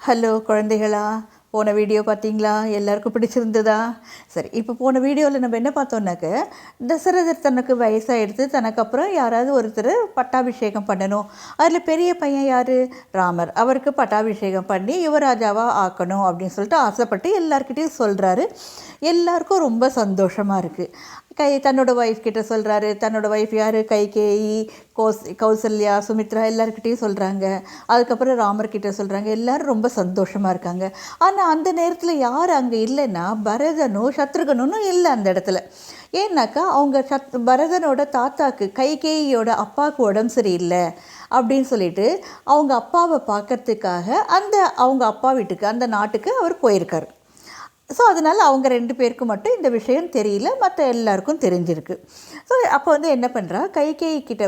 Hello குழந்தைகளா, போன video பார்த்தீங்களா? எல்லாருக்கும் பிடிச்சிருந்ததா? சரி, இப்போ போன வீடியோவில் நம்ம என்ன பார்த்தோம்னாக்க, தசரதர் தனக்கு வயசாகிடுத்து, தனக்கு அப்புறம் யாராவது ஒருத்தர் பட்டாபிஷேகம் பண்ணணும். அதில் பெரிய பையன் யார்? ராமர். அவருக்கு பட்டாபிஷேகம் பண்ணி யுவராஜாவாக ஆக்கணும் அப்படின்னு சொல்லிட்டு ஆசைப்பட்டு எல்லார்கிட்டையும் சொல்கிறாரு. எல்லாருக்கும் ரொம்ப சந்தோஷமாக இருக்குது. தன்னோட ஒய்ஃப் கிட்ட சொல்கிறாரு. தன்னோட ஒய்ஃப் யார்? கைகேயி, கௌசல்யா, சுமித்ரா எல்லாருக்கிட்டையும் சொல்கிறாங்க. அதுக்கப்புறம் ராமர்கிட்ட சொல்கிறாங்க. எல்லோரும் ரொம்ப சந்தோஷமாக இருக்காங்க. ஆனால் அந்த நேரத்தில் யார் அங்கே இல்லைன்னா பரதனும் சத்ருகனும் இல்லை அந்த இடத்துல. ஏன்னாக்கா அவங்க பரதனோட தாத்தாக்கு, கைகேயியோட அப்பாவுக்கு உடம்பு சரியில்லை அப்படின்னு சொல்லிட்டு அவங்க அப்பாவை பார்க்கறதுக்காக அவங்க அப்பா வீட்டுக்கு, அந்த நாட்டுக்கு அவர் போயிருக்கார். ஸோ அதனால் அவங்க 2 பேருக்கு மட்டும் இந்த விஷயம் தெரியல, மற்ற எல்லாருக்கும் தெரிஞ்சிருக்கு. ஸோ அப்போ என்ன பண்ணுறா, கைகேயி கிட்ட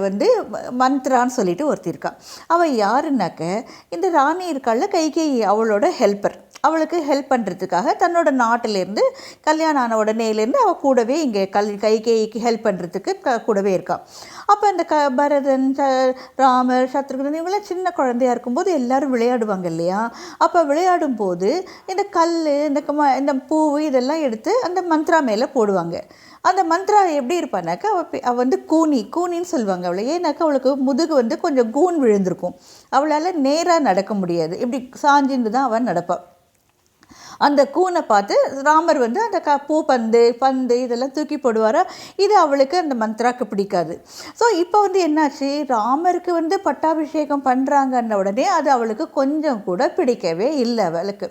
மந்த்ரான்னு சொல்லிட்டு ஒருத்தி இருக்கா. அவள் யாருன்னாக்க இந்த ராணி இருக்காள் கைகேயி, அவளோட ஹெல்ப்பர். அவளுக்கு ஹெல்ப் பண்ணுறதுக்காக தன்னோட நாட்டிலேருந்து கல்யாணம் ஆன உடனேலேருந்து அவள் கூடவே இங்கே கைகேயிக்கு ஹெல்ப் பண்ணுறதுக்கு கூடவே இருக்காள். அப்போ இந்த பரதன், ராமர், சத்ருகன் இவங்களாம் சின்ன குழந்தையாக இருக்கும்போது எல்லோரும் விளையாடுவாங்க இல்லையா? அப்போ விளையாடும்போது இந்த கல், இந்த பூ இதெல்லாம் எடுத்து அந்த மந்த்ரா மேலே போடுவாங்க. அந்த மந்த்ரா எப்படி இருப்பானாக்கா, அவள் கூனின்னு சொல்லுவாங்க அவளை. ஏன்னாக்கா அவளுக்கு முதுகு கொஞ்சம் கூன் விழுந்திருக்கும். அவளால் நேராக நடக்க முடியாது, இப்படி சாஞ்சின்னு தான் அவன் நடப்பாள். அந்த கூனை பார்த்து ராமர் அந்த பந்து இதெல்லாம் தூக்கி போடுவாரா. இது அவளுக்கு அந்த மந்த்ராக்கு பிடிக்காது. ஸோ இப்போ என்னாச்சு, ராமருக்கு பட்டாபிஷேகம் பண்ணுறாங்கன்ன உடனே அது அவளுக்கு கொஞ்சம் கூட பிடிக்கவே இல்லை அவளுக்கு.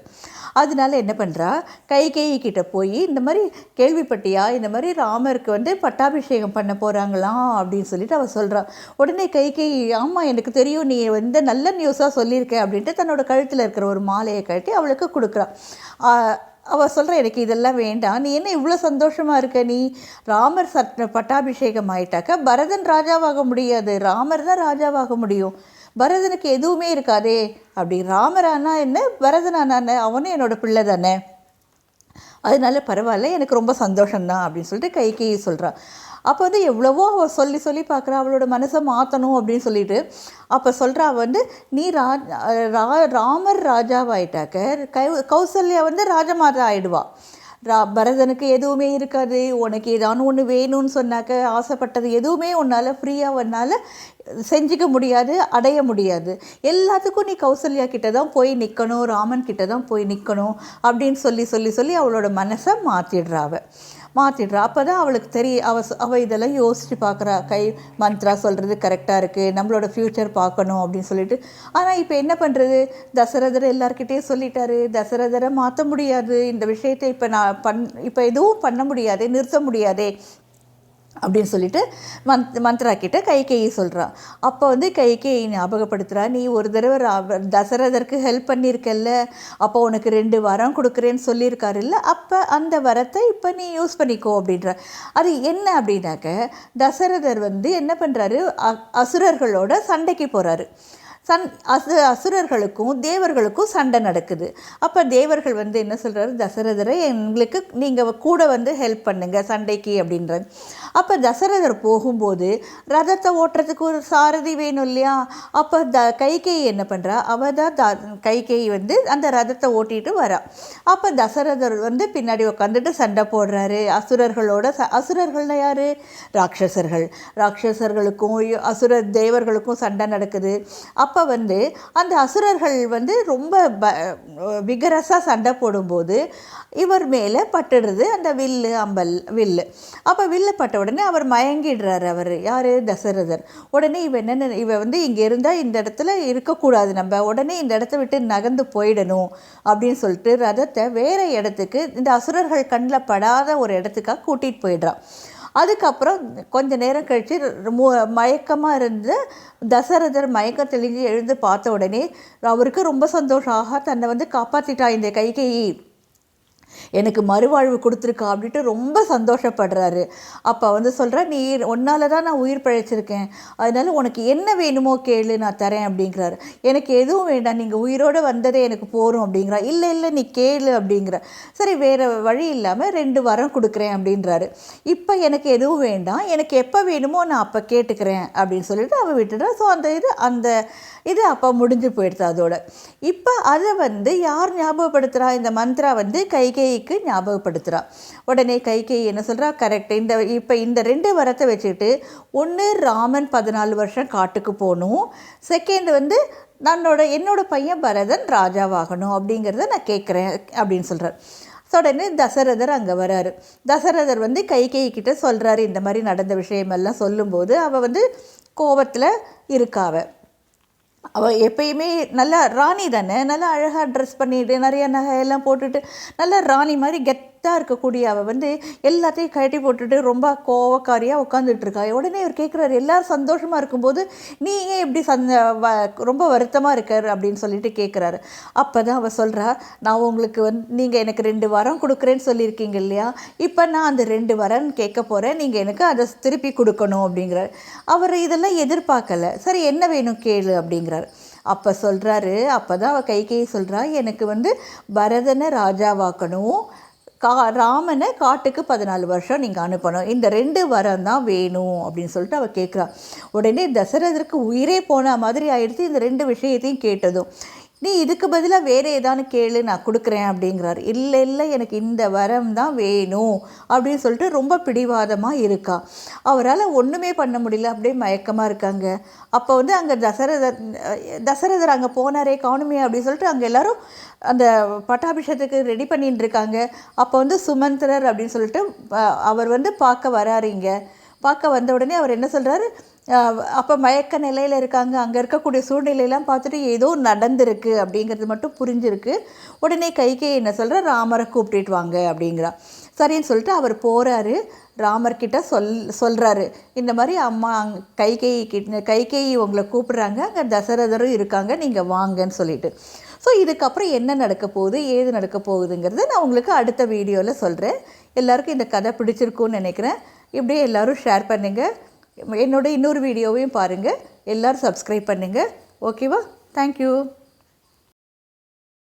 அதனால என்ன பண்ணுறா, கைகேயி கிட்ட போய் இந்த மாதிரி கேள்விப்பட்டியா, இந்த மாதிரி ராமருக்கு பட்டாபிஷேகம் பண்ண போகிறாங்களாம் அப்படின்னு சொல்லிட்டு அவள் சொல்கிறா. உடனே கைகேயி, ஆமாம் எனக்கு தெரியும், நீ நல்ல நியூஸாக சொல்லியிருக்க அப்படின்ட்டு தன்னோட கழுத்தில் இருக்கிற ஒரு மாலையை கட்டி அவளுக்கு கொடுக்குறா. அவள் சொல்கிற, எனக்கு இதெல்லாம் வேண்டாம், நீ என்ன இவ்வளோ சந்தோஷமாக இருக்க, நீ ராமர் பட்டாபிஷேகம் ஆகிட்டாக்கா பரதன் ராஜாவாக முடியாது, ராமர் தான் ராஜாவாக முடியும். பரதனுக்கு எதுவுமே இருக்காதே. அப்படி ராமரானா என்ன, பரதனான அவனும் என்னோடய பிள்ளை தானே, அதனால பரவாயில்ல, எனக்கு ரொம்ப சந்தோஷம்தான் அப்படின்னு சொல்லிட்டு கைகேயி சொல்கிறான். அப்போ எவ்வளவோ அவள் சொல்லி பார்க்குறா, அவளோட மனசை மாற்றணும் அப்படின்னு சொல்லிட்டு. அப்போ சொல்கிறா, நீ ராமர் ராஜாவாயிட்டாக்க கௌசல்யா ராஜமாதா ஆயிடுவா. பரதனுக்கு எதுவுமே இருக்காது, உனக்கு ஏதானு ஒன்று வேணும்னு சொன்னாக்க ஆசைப்பட்டது எதுவுமே உன்னால் ஃப்ரீயாக உன்னால் செஞ்சுக்க முடியாது, அடைய முடியாது. எல்லாத்துக்கும் நீ கௌசல்யா கிட்ட தான் போய் நிற்கணும், ராமன் கிட்ட தான் போய் நிற்கணும் அப்படின்னு சொல்லி அவளோட மனசை மாற்றிடுறா. அப்போ தான் அவளுக்கு அவள் இதெல்லாம் யோசித்து பார்க்குறா. மந்த்ரா சொல்கிறது கரெக்டாக இருக்குது, நம்மளோட ஃப்யூச்சர் பார்க்கணும் அப்படின்னு சொல்லிட்டு. ஆனால் இப்போ என்ன பண்ணுறது, தசரதர் எல்லார்கிட்டையும் சொல்லிட்டாரு, தசரதரை மாற்ற முடியாது, இந்த விஷயத்தை இப்போ எதுவும் பண்ண முடியாது, நிறுத்த முடியாதே அப்படின்னு சொல்லிட்டு மந்த்ரா கிட்ட கைகேயி சொல்கிறான். அப்போ கைகேயி ஞாபகப்படுத்துகிறா, நீ ஒரு தடவை தசரதற்கு ஹெல்ப் பண்ணியிருக்கல்ல, அப்போ உனக்கு 2 வரம் கொடுக்குறேன்னு சொல்லியிருக்காரு இல்லை, அப்போ அந்த வரத்தை இப்போ நீ யூஸ் பண்ணிக்கோ அப்படின்ற. அது என்ன அப்படின்னாக்க, தசரதர் என்ன பண்ணுறாரு, அசுரர்களோட சண்டைக்கு போகிறாரு. அசுரர்களுக்கும் தேவர்களுக்கும் சண்டை நடக்குது. அப்போ தேவர்கள் என்ன சொல்கிறாரு, தசரதரை எங்களுக்கு நீங்கள் கூட ஹெல்ப் பண்ணுங்கள் சண்டைக்கு அப்படின்றாங்க. அப்போ தசரதர் போகும்போது ரதத்தை ஓட்டுறதுக்கு ஒரு சாரதி வேணும் இல்லையா? அப்போ கைகேயி என்ன பண்ணுறா, அவள் தான் கைகேயி அந்த ரதத்தை ஓட்டிகிட்டு வரா. அப்போ தசரதர் பின்னாடி உட்காந்துட்டு சண்டை போடுறாரு அசுரர்களோட. அசுரர்கள்னா யார்? ராட்சசர்களுக்கும் தேவர்களுக்கும் சண்டை நடக்குது. அப்போ அந்த அசுரர்கள் ரொம்ப விகரஸாக சண்டை போடும்போது இவர் மேலே பட்டுடுறது அந்த வில்லு. அப்போ வில்லு பட்ட உடனே அவர் மயங்கிடுறார். அவர் யார்? தசரதர். உடனே இவ இங்கே இருந்தால் இந்த இடத்துல இருக்கக்கூடாது, நம்ம உடனே இந்த இடத்த விட்டு நகர்ந்து போயிடணும் அப்படின்னு சொல்லிட்டு ரதத்தை வேறு இடத்துக்கு, இந்த அசுரர்கள் கண்ணில் படாத ஒரு இடத்துக்காக கூட்டிகிட்டு போயிடுறான். அதுக்கப்புறம் கொஞ்ச நேரம் கழித்து மயக்கமாக இருந்த தசரதர் மயக்கம் தெளிஞ்சு எழுந்து பார்த்த உடனே அவருக்கு ரொம்ப சந்தோஷம். ஆகா, தன்னை காப்பாற்றிட்டா இந்த கைகேயி, எனக்கு மறுவாழ்வு கொடுத்துருக்கா அப்படின்ட்டு ரொம்ப சந்தோஷப்படுறாரு. அப்போ வந்து சொல்கிறா, நீ உன்னால தான் நான் உயிர் பிழைச்சிருக்கேன், அதனால உனக்கு என்ன வேணுமோ கேளு நான் தரேன் அப்படிங்கிறாரு. எனக்கு எதுவும் வேண்டாம், நீங்கள் உயிரோடு வந்ததே எனக்கு போகும் அப்படிங்கிறா. இல்லை இல்லை நீ கேளு அப்படிங்கிற. சரி வேறு வழி இல்லாமல் 2 வரம் கொடுக்குறேன் அப்படின்றாரு. இப்போ எனக்கு எதுவும் வேண்டாம், எனக்கு எப்போ வேணுமோ நான் அப்போ கேட்டுக்கிறேன் அப்படின்னு சொல்லிட்டு அவள் விட்டுட்டா. ஸோ அந்த இது அப்போ முடிஞ்சு போயிடுது அதோட. இப்போ அதை வந்து யார் ஞாபகப்படுத்துகிறா, இந்த மந்த்ரா வந்து கைகேயிக்கு ஞாபகப்படுத்துகிறா. உடனே கைகேயி என்ன சொல்கிறா, கரெக்ட், இப்போ இந்த 2 வரத்தை வச்சுக்கிட்டு ஒன்று ராமன் 14 வருஷம் காட்டுக்கு போகணும், செகண்ட் வந்து என்னோட பையன் பரதன் ராஜாவாகணும் அப்படிங்கிறத நான் கேட்குறேன் அப்படின்னு சொல்கிறார். உடனே தசரதர் அங்கே வராரு. தசரதர் வந்து கைகேயி கிட்ட சொல்கிறாரு, இந்த மாதிரி நடந்த விஷயமெல்லாம் சொல்லும்போது அவள் வந்து கோபத்தில் இருக்காவ. அவள் எப்பயுமே நல்லா ராணி தானே, நல்லா அழகாக ட்ரெஸ் பண்ணிட்டு நிறைய நகையெல்லாம் போட்டுட்டு நல்லா ராணி மாதிரி கெத்தாக இருக்கக்கூடிய அவள் வந்து எல்லாத்தையும் கட்டி போட்டுட்டு ரொம்ப கோவக்காரியாக உட்காந்துட்ருக்கா. உடனே அவர் கேட்குறாரு, எல்லோரும் சந்தோஷமாக இருக்கும்போது நீ ஏன் இப்படி ரொம்ப வருத்தமாக இருக்கார் அப்படின்னு சொல்லிட்டு கேட்குறாரு. அப்போ தான் அவள் சொல்கிறா, நான் உங்களுக்கு நீங்கள் எனக்கு 2 வரம் கொடுக்குறேன்னு சொல்லியிருக்கீங்க இல்லையா, இப்போ நான் அந்த 2 வரம் கேட்க போகிறேன், நீங்கள் எனக்கு அதை திருப்பி கொடுக்கணும் அப்படிங்கிறார். அவர் இதெல்லாம் எதிர்பார்க்கலை. சரி என்ன வேணும் கேளு அப்படிங்கிறார். அப்போ சொல்கிறாரு, அப்போ தான் அவள் கைகேயி சொல்கிறா, எனக்கு வந்து பரதனை ராஜாவாக்கணும், ராமனை காட்டுக்கு 14 வருஷம் நீங்கள் அனுப்பணும், இந்த 2 வரம் தான் வேணும் அப்படின்னு சொல்லிட்டு அவள் கேட்குறா. உடனே தசரதருக்கு உயிரே போன மாதிரி ஆயிடுச்சு இந்த 2 விஷயத்தையும் கேட்டதும். நீ இதுக்கு பதிலாக வேறு ஏதானு கேளு நான் கொடுக்குறேன் அப்படிங்கிறார். இல்லை இல்லை எனக்கு இந்த வரம் தான் வேணும் அப்படின்னு சொல்லிட்டு ரொம்ப பிடிவாதமாக இருக்கா. அவரால் ஒன்றுமே பண்ண முடியல, அப்படியே மயக்கமாக இருக்காங்க. அப்போ வந்து அங்கே தசரதர் அங்கே போனாரே காணுமே அப்படின்னு சொல்லிட்டு அங்கே எல்லோரும் அந்த பட்டாபிஷேகத்துக்கு ரெடி பண்ணிட்டு இருக்காங்க. அப்போ வந்து சுமந்திரர் அப்படின்னு சொல்லிட்டு அவர் வந்து பார்க்க வராருங்க. பார்க்க வந்த உடனே அவர் என்ன சொல்கிறாரு, அப்போ மயக்க நிலையில் இருக்காங்க. அங்கே இருக்கக்கூடிய சூழ்நிலையெல்லாம் பார்த்துட்டு ஏதோ நடந்திருக்கு அப்படிங்கிறது மட்டும் புரிஞ்சிருக்கு. உடனே கைகேயி என்ன சொல்கிற, ராமரை கூப்பிட்டுட்டு வாங்க அப்படிங்கிறா. சரின்னு சொல்லிட்டு அவர் போகிறாரு. ராமர்கிட்ட சொல்கிறாரு, இந்த மாதிரி அம்மா கைகேயி உங்களை கூப்பிட்றாங்க, அங்கே தசரதரும் இருக்காங்க, நீங்கள் வாங்கன்னு சொல்லிட்டு. ஸோ இதுக்கப்புறம் என்ன நடக்க போகுது, ஏது நடக்க போகுதுங்கிறத நான் உங்களுக்கு அடுத்த வீடியோவில் சொல்கிறேன். எல்லாருக்கும் இந்த கதை பிடிச்சிருக்குன்னு நினைக்கிறேன். இப்படியே எல்லோரும் ஷேர் பண்ணுங்கள். என்னோட இன்னொரு வீடியோவையும் பாருங்கள். எல்லோரும் சப்ஸ்கிரைப் பண்ணுங்கள். ஓகேவா? தேங்க்யூ.